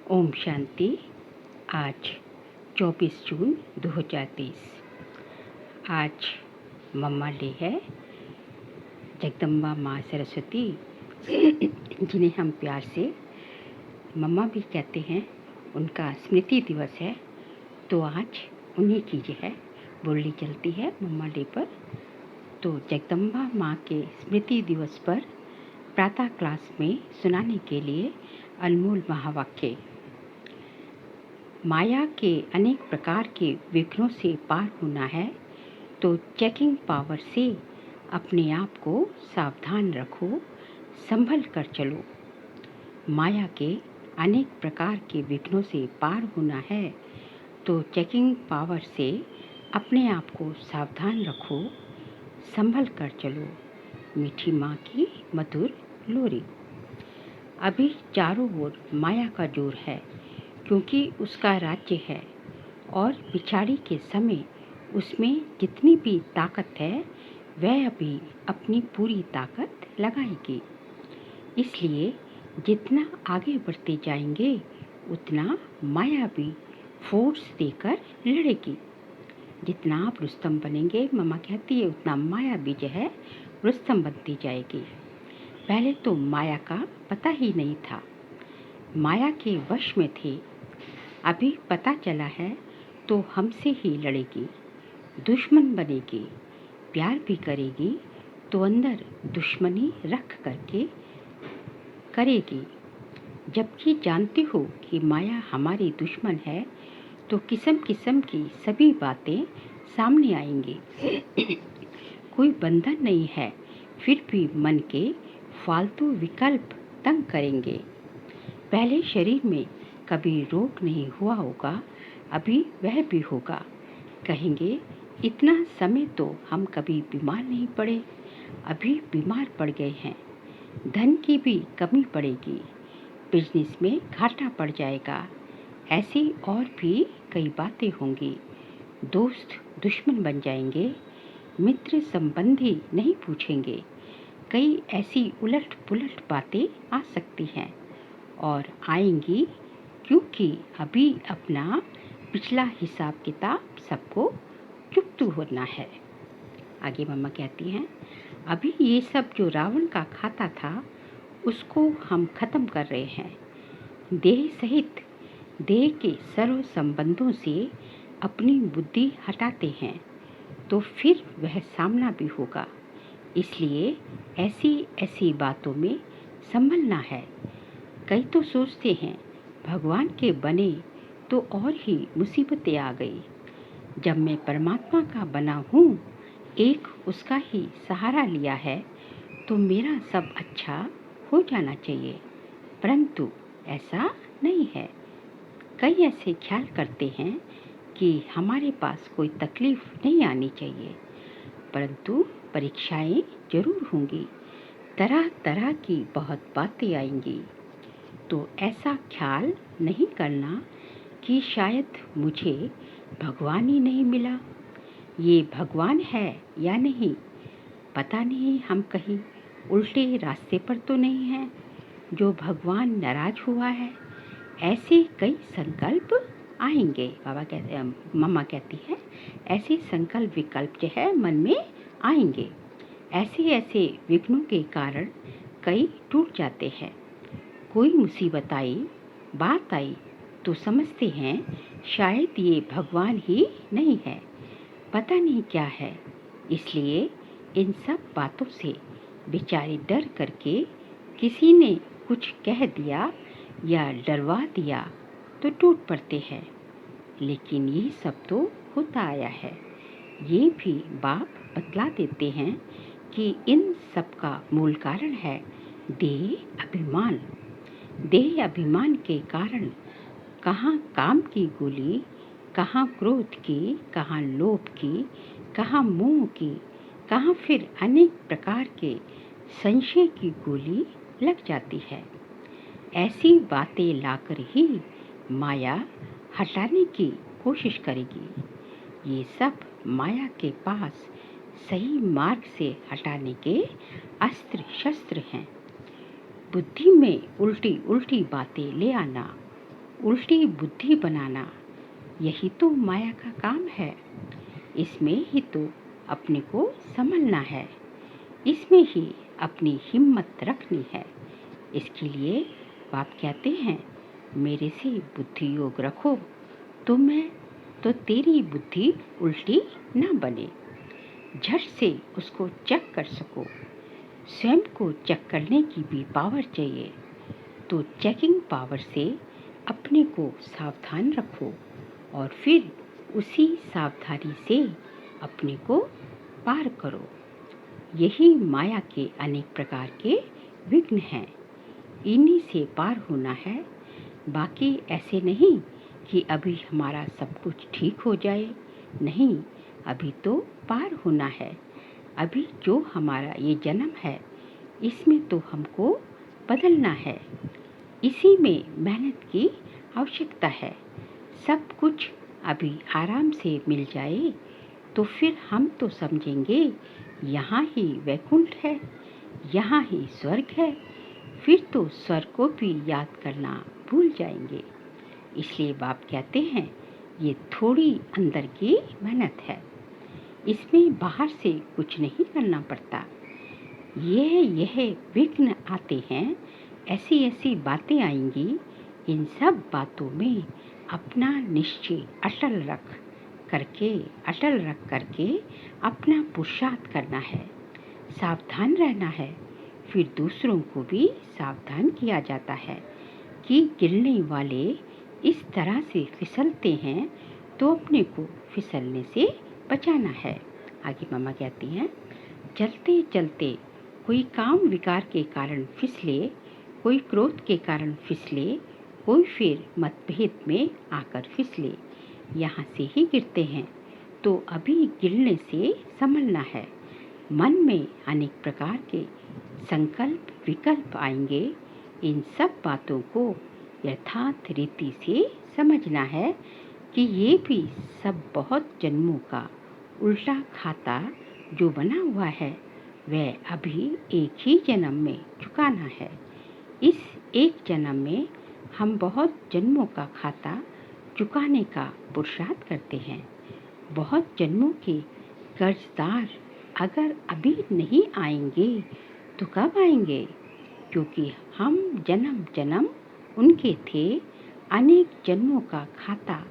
ओम शांति। आज 24 जून 2023। आज मम्मा डे है। जगदम्बा माँ सरस्वती जिन्हें हम प्यार से मम्मा भी कहते हैं, उनका स्मृति दिवस है। तो आज उन्हीं की जो है बोली चलती है मम्मा डे पर। तो जगदम्बा माँ के स्मृति दिवस पर प्रातः क्लास में सुनाने के लिए अनमोल महावाक्य। माया के अनेक प्रकार के विघ्नों से पार होना है तो चेकिंग पावर से अपने आप को सावधान रखो, संभल कर चलो। माया के अनेक प्रकार के विघ्नों से पार होना है तो चेकिंग पावर से अपने आप को सावधान रखो, संभल कर चलो। मीठी माँ की मधुर लोरी। अभी चारों ओर माया का जोर है, क्योंकि उसका राज्य है और पिछाड़ी के समय उसमें जितनी भी ताकत है वह अभी अपनी पूरी ताकत लगाएगी। इसलिए जितना आगे बढ़ते जाएंगे उतना माया भी फोर्स देकर लड़ेगी। जितना आप रुस्तम बनेंगे, मम्मा कहती है, उतना माया भी जो है रुस्तम बनती जाएगी। पहले तो माया का पता ही नहीं था, माया के वश में थे। अभी पता चला है तो हमसे ही लड़ेगी, दुश्मन बनेगी। प्यार भी करेगी तो अंदर दुश्मनी रख करके करेगी। जबकि जानते हो कि माया हमारी दुश्मन है तो किस्म किस्म की सभी बातें सामने आएंगी। कोई बंधन नहीं है, फिर भी मन के फालतू विकल्प तंग करेंगे। पहले शरीर में कभी रोग नहीं हुआ होगा, अभी वह भी होगा। कहेंगे इतना समय तो हम कभी बीमार नहीं पड़े, अभी बीमार पड़ गए हैं। धन की भी कमी पड़ेगी, बिजनेस में घाटा पड़ जाएगा। ऐसी और भी कई बातें होंगी। दोस्त दुश्मन बन जाएंगे, मित्र संबंधी नहीं पूछेंगे। कई ऐसी उलट पुलट बातें आ सकती हैं और आएंगी, क्योंकि अभी अपना पिछला हिसाब किताब सबको चुकता होना है। आगे मम्मा कहती हैं, अभी ये सब जो रावण का खाता था उसको हम खत्म कर रहे हैं। देह सहित देह के सर्व संबंधों से अपनी बुद्धि हटाते हैं तो फिर वह सामना भी होगा। इसलिए ऐसी ऐसी बातों में संभलना है। कई तो सोचते हैं भगवान के बने तो और ही मुसीबतें आ गई। जब मैं परमात्मा का बना हूँ, एक उसका ही सहारा लिया है, तो मेरा सब अच्छा हो जाना चाहिए। परंतु ऐसा नहीं है। कई ऐसे ख्याल करते हैं कि हमारे पास कोई तकलीफ नहीं आनी चाहिए, परंतु परीक्षाएं जरूर होंगी, तरह तरह की बहुत बातें आएंगी। तो ऐसा ख्याल नहीं करना कि शायद मुझे भगवान ही नहीं मिला, ये भगवान है या नहीं पता नहीं, हम कहीं उल्टे रास्ते पर तो नहीं हैं जो भगवान नाराज हुआ है। ऐसे कई संकल्प आएंगे। मम्मा कहती है, ऐसे संकल्प विकल्प जो है मन में आएंगे। ऐसे ऐसे विघ्नों के कारण कई टूट जाते हैं। कोई मुसीबत आई, बात आई तो समझते हैं शायद ये भगवान ही नहीं है, पता नहीं क्या है। इसलिए इन सब बातों से बेचारे डर करके किसी ने कुछ कह दिया या डरवा दिया तो टूट पड़ते हैं। लेकिन ये सब तो होता आया है। ये भी बाप बतला देते हैं कि इन सब का मूल कारण है देह अभिमान। देह अभिमान के कारण कहाँ काम की गोली, कहाँ क्रोध की, कहाँ लोभ की, कहाँ मोह की, कहाँ फिर अनेक प्रकार के संशय की गोली लग जाती है। ऐसी बातें लाकर ही माया हटाने की कोशिश करेगी। ये सब माया के पास सही मार्ग से हटाने के अस्त्र शस्त्र हैं। बुद्धि में उल्टी उल्टी बातें ले आना, उल्टी बुद्धि बनाना, यही तो माया का काम है। इसमें ही तो अपने को संभलना है, इसमें ही अपनी हिम्मत रखनी है। इसके लिए बाप कहते हैं, मेरे से बुद्धि योग रखो तो तेरी बुद्धि उल्टी ना बने। झट से उसको चेक कर सको। स्वयं को चेक करने की भी पावर चाहिए, तो चेकिंग पावर से अपने को सावधान रखो और फिर उसी सावधानी से अपने को पार करो। यही माया के अनेक प्रकार के विघ्न हैं, इन्हीं से पार होना है। बाकी ऐसे नहीं कि अभी हमारा सब कुछ ठीक हो जाए, नहीं, अभी तो पार होना है। अभी जो हमारा ये जन्म है, इसमें तो हमको बदलना है। इसी में मेहनत की आवश्यकता है। सब कुछ अभी आराम से मिल जाए तो फिर हम तो समझेंगे यहाँ ही वैकुंठ है, यहाँ ही स्वर्ग है। फिर तो स्वर्ग को भी याद करना भूल जाएंगे। इसलिए बाप कहते हैं, ये थोड़ी अंदर की मेहनत है, इसमें बाहर से कुछ नहीं करना पड़ता। यह विघ्न आते हैं, ऐसी ऐसी बातें आएंगी। इन सब बातों में अपना निश्चय अटल रख करके अपना पुरुषार्थ करना है, सावधान रहना है। फिर दूसरों को भी सावधान किया जाता है कि गिरने वाले इस तरह से फिसलते हैं, तो अपने को फिसलने से बचाना है। आगे मामा कहती हैं, चलते चलते कोई काम विकार के कारण फिसले, कोई क्रोध के कारण फिसले, कोई फिर मतभेद में आकर फिसले, यहाँ से ही गिरते हैं। तो अभी गिरने से संभलना है। मन में अनेक प्रकार के संकल्प विकल्प आएंगे। इन सब बातों को यथार्थ रीति से समझना है कि ये भी सब बहुत जन्मों का उल्टा खाता जो बना हुआ है, वह अभी एक ही जन्म में चुकाना है। इस एक जन्म में हम बहुत जन्मों का खाता चुकाने का पुरुषार्थ करते हैं। बहुत जन्मों के कर्जदार अगर अभी नहीं आएंगे तो कब आएंगे? क्योंकि हम जन्म जन्म उनके थे। अनेक जन्मों का खाता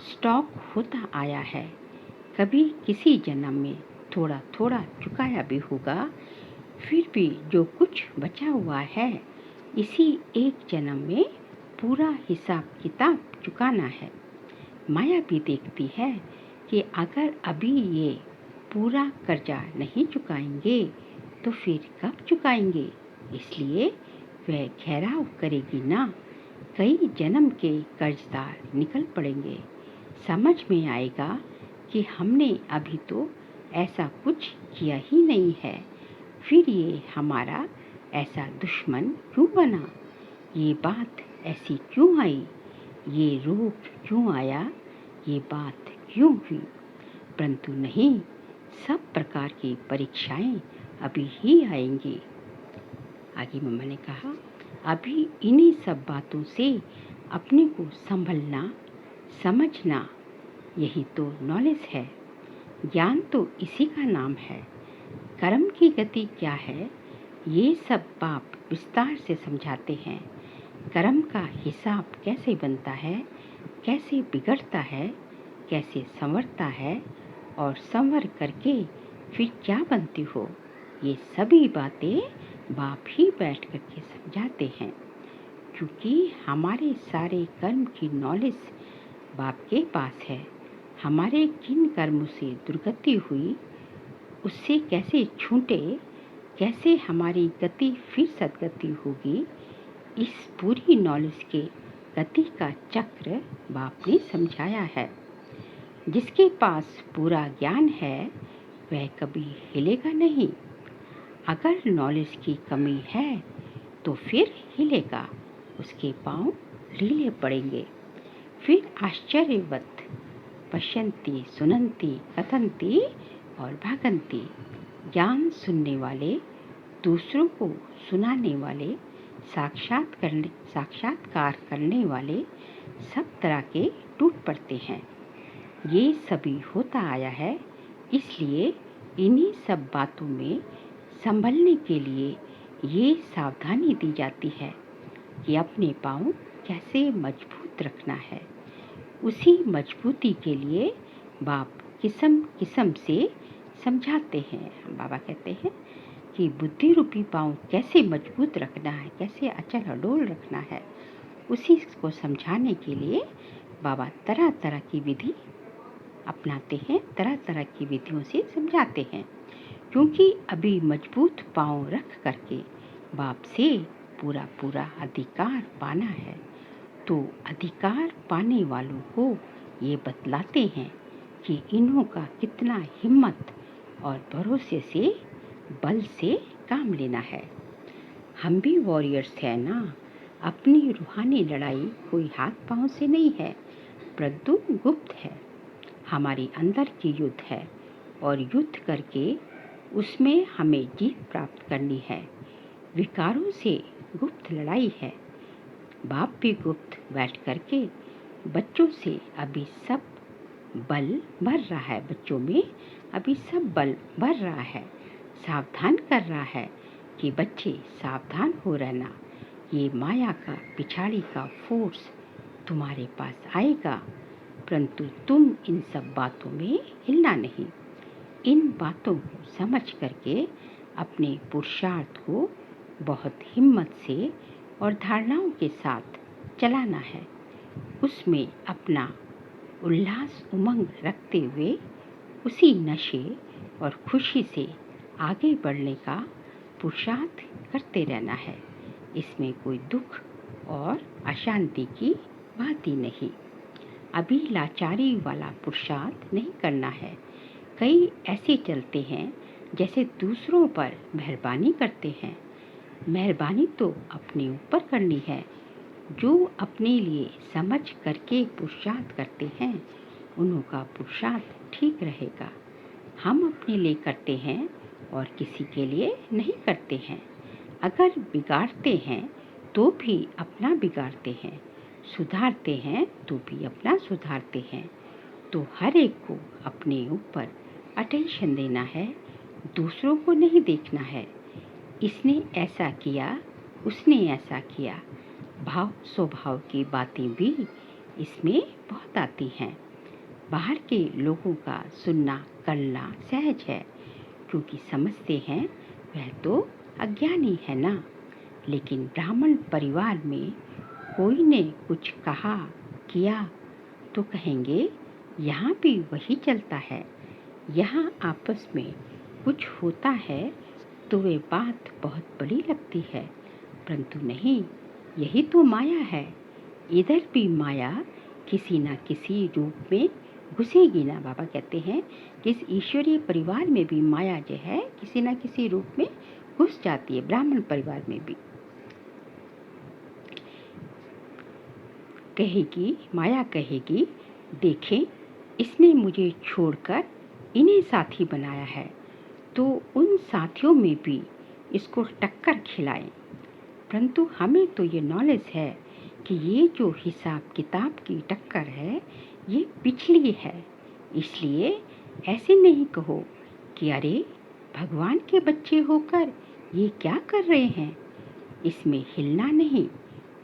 स्टॉक होता आया है। कभी किसी जन्म में थोड़ा थोड़ा चुकाया भी होगा, फिर भी जो कुछ बचा हुआ है, इसी एक जन्म में पूरा हिसाब किताब चुकाना है। माया भी देखती है कि अगर अभी ये पूरा कर्जा नहीं चुकाएंगे तो फिर कब चुकाएंगे। इसलिए वह घेराव करेगी ना, कई जन्म के कर्जदार निकल पड़ेंगे। समझ में आएगा कि हमने अभी तो ऐसा कुछ किया ही नहीं है, फिर ये हमारा ऐसा दुश्मन क्यों बना, ये बात ऐसी क्यों आई, ये रोग क्यों आया, ये बात क्यों हुई। परंतु नहीं, सब प्रकार की परीक्षाएं अभी ही आएंगी। आगे मम्मा ने कहा, अभी इन्हीं सब बातों से अपने को संभलना, समझना, यही तो नॉलेज है। ज्ञान तो इसी का नाम है। कर्म की गति क्या है, ये सब बाप विस्तार से समझाते हैं। कर्म का हिसाब कैसे बनता है, कैसे बिगड़ता है, कैसे संवरता है और संवर करके फिर क्या बनती हो, ये सभी बातें बाप ही बैठ करके समझाते हैं। क्योंकि हमारे सारे कर्म की नॉलेज बाप के पास है। हमारे किन कर्मों से दुर्गति हुई, उससे कैसे छूटे, कैसे हमारी गति फिर सदगति होगी, इस पूरी नॉलेज के गति का चक्र बाप ने समझाया है। जिसके पास पूरा ज्ञान है वह कभी हिलेगा नहीं। अगर नॉलेज की कमी है तो फिर हिलेगा, उसके पांव ढीले पड़ेंगे। फिर आश्चर्यवत पश्यंती सुनंती कथंती और भागंती। ज्ञान सुनने वाले, दूसरों को सुनाने वाले साक्षात्कार करने वाले सब तरह के टूट पड़ते हैं। ये सभी होता आया है, इसलिए इन्हीं सब बातों में संभलने के लिए ये सावधानी दी जाती है कि अपने पाँव कैसे मजबूत रखना है। उसी मजबूती के लिए बाप किस्म किस्म से समझाते हैं। बाबा कहते हैं कि बुद्धि रूपी पाँव कैसे मजबूत रखना है, कैसे अचल अडोल रखना है, उसी को समझाने के लिए बाबा तरह तरह की विधि अपनाते हैं, तरह तरह की विधियों से समझाते हैं। क्योंकि अभी मजबूत पाँव रख करके बाप से पूरा पूरा अधिकार पाना है, तो अधिकार पाने वालों को ये बतलाते हैं कि इन्हों का कितना हिम्मत और भरोसे से बल से काम लेना है। हम भी वॉरियर्स हैं ना। अपनी रूहानी लड़ाई कोई हाथ पाँव से नहीं है, परंतु गुप्त है, हमारी अंदर की युद्ध है, और युद्ध करके उसमें हमें जीत प्राप्त करनी है। विकारों से गुप्त लड़ाई है। बाप भी गुप्त बैठ करके बच्चों से अभी सब बल भर रहा है, बच्चों में अभी सब बल भर रहा है, सावधान कर रहा है कि बच्चे सावधान हो रहना। ये माया का पिछाड़ी का फोर्स तुम्हारे पास आएगा, परंतु तुम इन सब बातों में हिलना नहीं। इन बातों को समझ करके अपने पुरुषार्थ को बहुत हिम्मत से और धारणाओं के साथ चलाना है। उसमें अपना उल्लास उमंग रखते हुए उसी नशे और खुशी से आगे बढ़ने का पुरुषार्थ करते रहना है। इसमें कोई दुख और अशांति की बात ही नहीं। अभी लाचारी वाला पुरुषार्थ नहीं करना है। कई ऐसे चलते हैं जैसे दूसरों पर मेहरबानी करते हैं। मेहरबानी तो अपने ऊपर करनी है। जो अपने लिए समझ करके पुरुषार्थ करते हैं, उनका पुरुषार्थ ठीक रहेगा। हम अपने लिए करते हैं और किसी के लिए नहीं करते हैं। अगर बिगाड़ते हैं तो भी अपना बिगाड़ते हैं, सुधारते हैं तो भी अपना सुधारते हैं। तो हर एक को अपने ऊपर अटेंशन देना है, दूसरों को नहीं देखना है। इसने ऐसा किया, उसने ऐसा किया, भाव स्वभाव की बातें भी इसमें बहुत आती हैं। बाहर के लोगों का सुनना करना सहज है, क्योंकि समझते हैं वह तो अज्ञानी है ना। लेकिन ब्राह्मण परिवार में कोई ने कुछ कहा किया तो कहेंगे यहाँ भी वही चलता है। यहाँ आपस में कुछ होता है तो वे बात बहुत बड़ी लगती है, परंतु नहीं, यही तो माया है। इधर भी माया किसी न किसी रूप में घुसेगी ना। बाबा कहते हैं कि इस ईश्वरीय परिवार में भी माया जो है किसी न किसी रूप में घुस जाती है। ब्राह्मण परिवार में भी कहेगी, माया कहेगी, देखें इसने मुझे छोड़कर इन्हें साथी बनाया है, तो उन साथियों में भी इसको टक्कर खिलाएं। परंतु हमें तो ये नॉलेज है कि ये जो हिसाब किताब की टक्कर है ये पिछली है। इसलिए ऐसे नहीं कहो कि अरे भगवान के बच्चे होकर ये क्या कर रहे हैं। इसमें हिलना नहीं,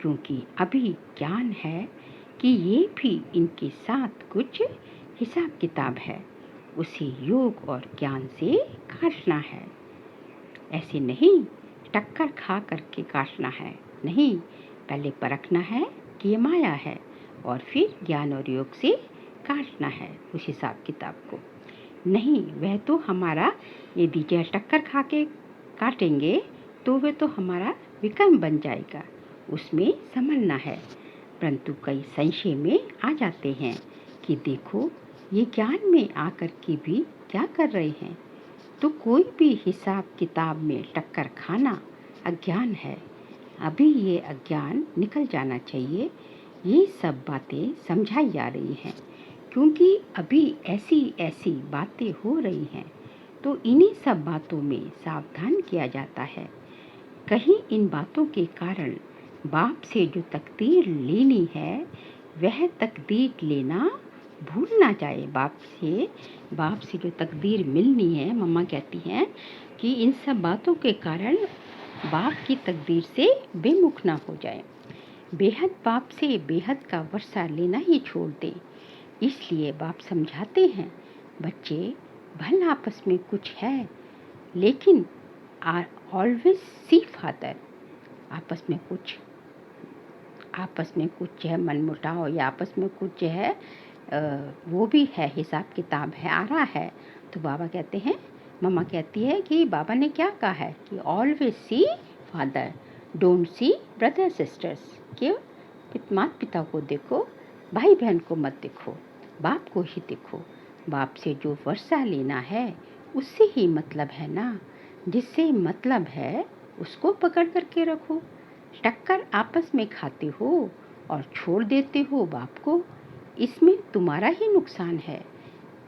क्योंकि अभी ज्ञान है कि ये भी इनके साथ कुछ हिसाब किताब है, उसे योग और ज्ञान से काटना है। ऐसे नहीं टक्कर खा करके काटना है, नहीं, पहले परखना है कि ये माया है और फिर ज्ञान और योग से काटना है उस हिसाब किताब को। नहीं, वह तो हमारा यदि टक्कर खा के काटेंगे तो वह तो हमारा विकर्म बन जाएगा, उसमें संभलना है। परंतु कई संशय में आ जाते हैं कि देखो ये ज्ञान में आकर के भी क्या कर रहे हैं। तो कोई भी हिसाब किताब में टक्कर खाना अज्ञान है। अभी ये अज्ञान निकल जाना चाहिए। ये सब बातें समझाई जा रही हैं, क्योंकि अभी ऐसी ऐसी बातें हो रही हैं, तो इन्हीं सब बातों में सावधान किया जाता है। कहीं इन बातों के कारण बाप से जो तकदीर लेनी है वह तकदीर लेना भूल ना जाए। बाप से जो तकदीर मिलनी है, मम्मा कहती हैं कि इन सब बातों के कारण बाप की तकदीर से बेमुख ना हो जाए। बेहद बाप से बेहद का वर्षा लेना ही छोड़ दे। इसलिए बाप समझाते हैं, बच्चे भले आपस में कुछ है लेकिन ऑलवेज सी फादर। आपस में कुछ है मनमुटाव या आपस में कुछ है वो भी है, हिसाब किताब है, आ रहा है। तो बाबा कहते हैं, मम्मा कहती है कि बाबा ने क्या कहा है कि always see father, don't see brother sisters. क्यों? माता पिता को देखो, भाई बहन को मत देखो, बाप को ही देखो। बाप से जो वर्षा लेना है उससे ही मतलब है ना। जिससे मतलब है उसको पकड़ करके रखो। टक्कर आपस में खाते हो और छोड़ देते हो बाप को, इसमें तुम्हारा ही नुकसान है।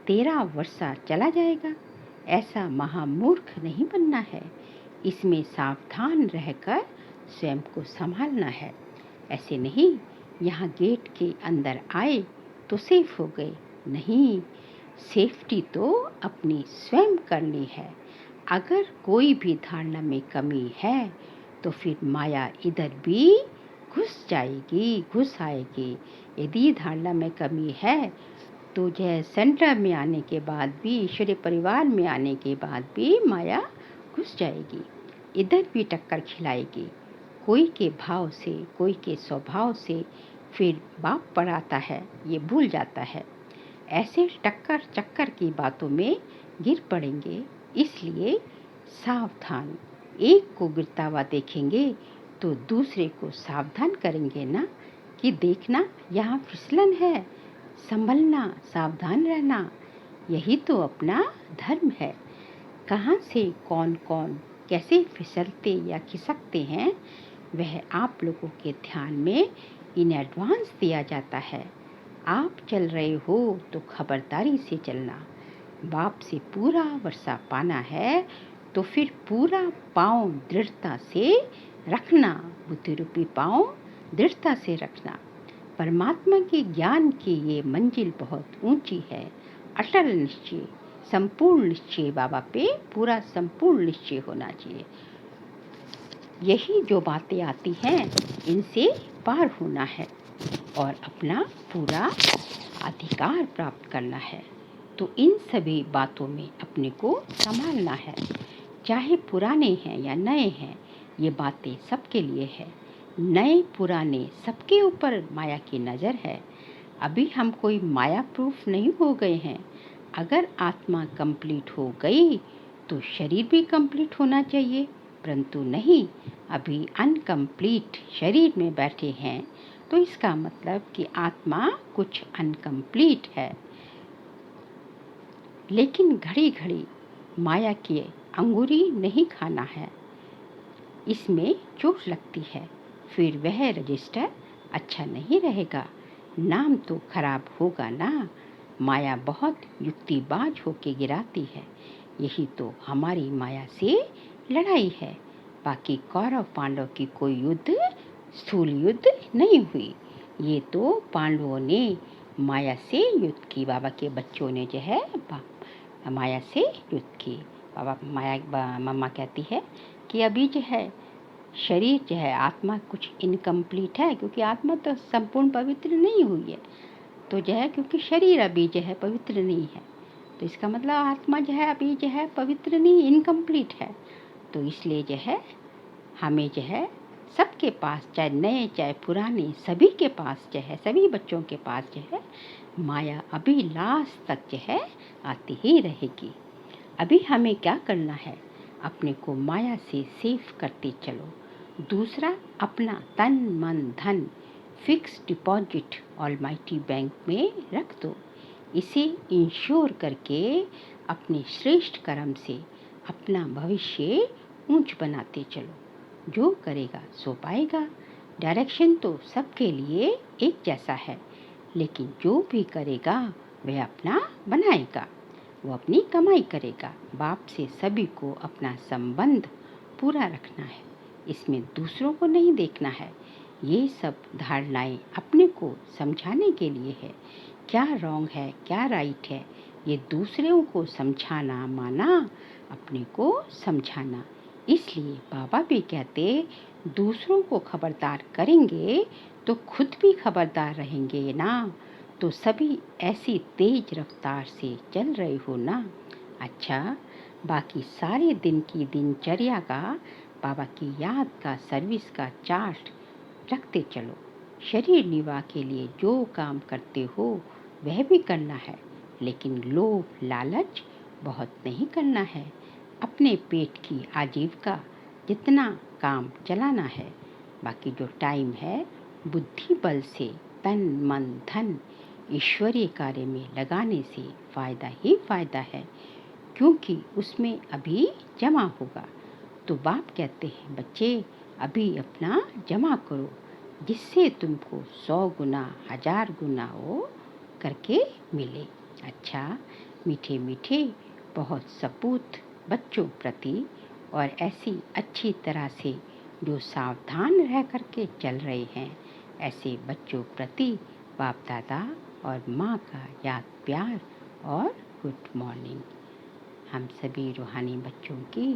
तेरा वर्षा चला जाएगा। ऐसा महामूर्ख नहीं बनना है। इसमें सावधान रहकर स्वयं को संभालना है। ऐसे नहीं यहाँ गेट के अंदर आए तो सेफ हो गए, नहीं, सेफ्टी तो अपनी स्वयं करनी है। अगर कोई भी धारणा में कमी है तो फिर माया इधर भी घुस आएगी। यदि धारणा में कमी है तो जो सेंटर में आने के बाद भी, ईश्वरीय परिवार में आने के बाद भी माया घुस जाएगी, इधर भी टक्कर खिलाएगी। कोई के भाव से, कोई के स्वभाव से फिर बाप पढ़ाता है ये भूल जाता है। ऐसे टक्कर चक्कर की बातों में गिर पड़ेंगे। इसलिए सावधान। एक को गिरता हुआ देखेंगे तो दूसरे को सावधान करेंगे ना कि देखना यहाँ फिसलन है, संभलना, सावधान रहना। यही तो अपना धर्म है। कहाँ से कौन कौन कैसे फिसलते या खिसकते हैं वह आप लोगों के ध्यान में इन एडवांस दिया जाता है। आप चल रहे हो तो खबरदारी से चलना। बाप से पूरा वर्षा पाना है तो फिर पूरा पाँव दृढ़ता से रखना, बुद्धि रूपी पाँव दृढ़ता से रखना। परमात्मा के ज्ञान की ये मंजिल बहुत ऊंची है। अटल निश्चय, संपूर्ण निश्चय, बाबा पे पूरा संपूर्ण निश्चय होना चाहिए। यही जो बातें आती हैं इनसे पार होना है और अपना पूरा अधिकार प्राप्त करना है। तो इन सभी बातों में अपने को संभालना है। चाहे पुराने हैं या नए हैं, ये बातें सबके लिए है। नए पुराने सबके ऊपर माया की नज़र है। अभी हम कोई माया प्रूफ नहीं हो गए हैं। अगर आत्मा कंप्लीट हो गई तो शरीर भी कंप्लीट होना चाहिए, परंतु नहीं, अभी अनकम्प्लीट शरीर में बैठे हैं तो इसका मतलब कि आत्मा कुछ अनकम्प्लीट है। लेकिन घड़ी घड़ी माया की अंगूरी नहीं खाना है, इसमें चोट लगती है, फिर वह रजिस्टर अच्छा नहीं रहेगा, नाम तो खराब होगा ना। माया बहुत युक्तिबाज होके गिराती है। यही तो हमारी माया से लड़ाई है। बाकी कौरव पांडव की कोई युद्ध, स्थूल युद्ध नहीं हुई। ये तो पांडवों ने माया से युद्ध की। बाबा के बच्चों ने जो है माया से युद्ध की। मम्मा कहती है कि अभी जो है शरीर जो है, आत्मा कुछ इनकम्प्लीट है, क्योंकि आत्मा तो संपूर्ण पवित्र नहीं हुई है। तो जो है क्योंकि शरीर अभी जो है पवित्र नहीं है, तो इसका मतलब आत्मा जो है अभी जो है पवित्र नहीं, इनकम्प्लीट है। तो इसलिए जो है हमें जो है सबके पास, चाहे नए चाहे पुराने, सभी के पास जो है, सभी बच्चों के पास जो है माया अभी लास्ट तक जो है आती ही रहेगी। अभी हमें क्या करना है, अपने को माया से सेफ करते चलो। दूसरा, अपना तन मन धन फिक्स डिपॉजिट ऑलमाइटी बैंक में रख दो। इसे इंश्योर करके अपने श्रेष्ठ कर्म से अपना भविष्य ऊंच बनाते चलो। जो करेगा सो पाएगा। डायरेक्शन तो सबके लिए एक जैसा है, लेकिन जो भी करेगा वह अपना बनाएगा, वो अपनी कमाई करेगा। बाप से सभी को अपना संबंध पूरा रखना है। इसमें दूसरों को नहीं देखना है। ये सब धारणाएं अपने को समझाने के लिए है। क्या रॉन्ग है, क्या राइट है, ये दूसरों को समझाना माना अपने को समझाना। इसलिए बाबा भी कहते, दूसरों को खबरदार करेंगे तो खुद भी खबरदार रहेंगे ना। तो सभी ऐसी तेज रफ्तार से चल रहे हो ना। अच्छा, बाकी सारे दिन की दिनचर्या का बाबा की याद का सर्विस का चार्ट रखते चलो। शरीर निर्वाह के लिए जो काम करते हो वह भी करना है, लेकिन लोभ लालच बहुत नहीं करना है। अपने पेट की आजीविका जितना काम चलाना है, बाकी जो टाइम है बुद्धि बल से तन मन धन ईश्वरीय कार्य में लगाने से फ़ायदा ही फ़ायदा है, क्योंकि उसमें अभी जमा होगा। तो बाप कहते हैं, बच्चे अभी अपना जमा करो, जिससे तुमको 100 गुना 1000 गुना वो करके मिले। अच्छा, मीठे मीठे बहुत सपूत बच्चों प्रति और ऐसी अच्छी तरह से जो सावधान रह करके चल रहे हैं, ऐसे बच्चों प्रति बाप दादा और माँ का याद प्यार और गुड मॉर्निंग। हम सभी रूहानी बच्चों की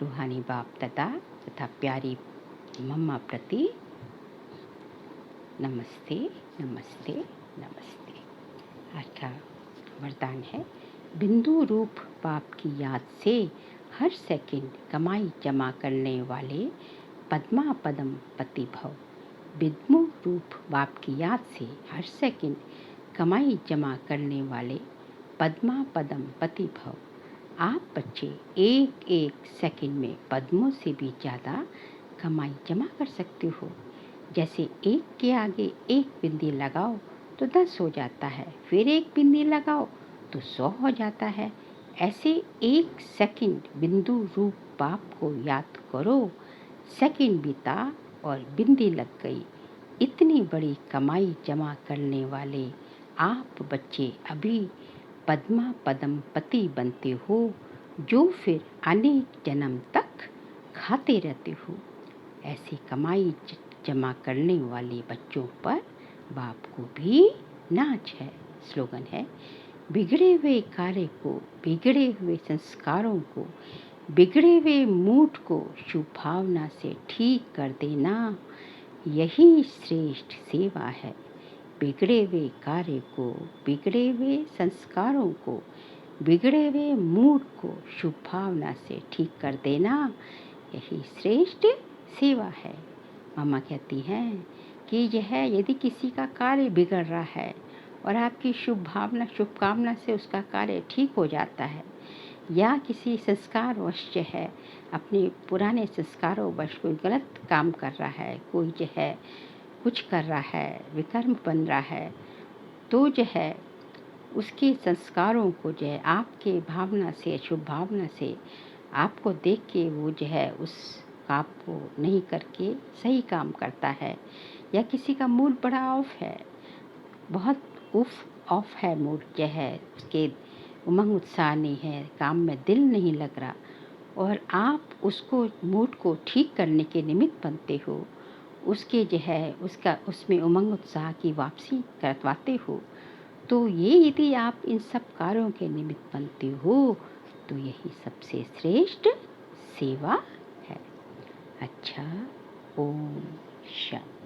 रूहानी बाप दादा तथा प्यारी मम्मा प्रति नमस्ते नमस्ते नमस्ते। आज का वरदान है, बिंदु रूप बाप की याद से हर सेकंड कमाई जमा करने वाले पद्मा पदम पति भव। बिंदु रूप बाप की याद से हर सेकंड कमाई जमा करने वाले पद्मा पदम पति भव। आप बच्चे एक एक सेकंड में पद्मों से भी ज़्यादा कमाई जमा कर सकते हो। जैसे एक के आगे एक बिंदी लगाओ तो 10 हो जाता है, फिर एक बिंदी लगाओ तो 100 हो जाता है। ऐसे एक सेकंड बिंदु रूप बाप को याद करो। सेकंड बीता और बिंदी लग गई। इतनी बड़ी कमाई जमा करने वाले आप बच्चे अभी पद्मा पदम पति बनते हो, जो फिर अनेक जन्म तक खाते रहते हो। ऐसी कमाई जमा करने वाले बच्चों पर बाप को भी नाच है। स्लोगन है, बिगड़े हुए कार्य को, बिगड़े हुए संस्कारों को, बिगड़े हुए मूड को शुभ भावना से ठीक कर देना, यही श्रेष्ठ सेवा है। बिगड़े हुए कार्य को, बिगड़े हुए संस्कारों को, बिगड़े हुए मूड को शुभ भावना से ठीक कर देना, यही श्रेष्ठ सेवा है। मामा कहती हैं कि यह यदि किसी का कार्य बिगड़ रहा है और आपकी शुभ भावना शुभकामना से उसका कार्य ठीक हो जाता है, या किसी संस्कार वश है अपने पुराने संस्कारों वश कोई गलत काम कर रहा है, कोई जो है कुछ कर रहा है, विकर्म बन रहा है, तो जो है उसके संस्कारों को जो है आपके भावना से शुभ भावना से आपको देख के वो जो है उस काम को नहीं करके सही काम करता है, या किसी का मूड बड़ा ऑफ है, बहुत ऑफ है मूड जो है, उसके उमंग उत्साह नहीं है, काम में दिल नहीं लग रहा, और आप उसको मूड को ठीक करने के निमित्त बनते हो, उसके जो है उसका उसमें उमंग उत्साह की वापसी करवाते हो, तो ये यदि आप इन सब कार्यों के निमित्त बनते हो तो यही सबसे श्रेष्ठ सेवा है। अच्छा, ओम शांति।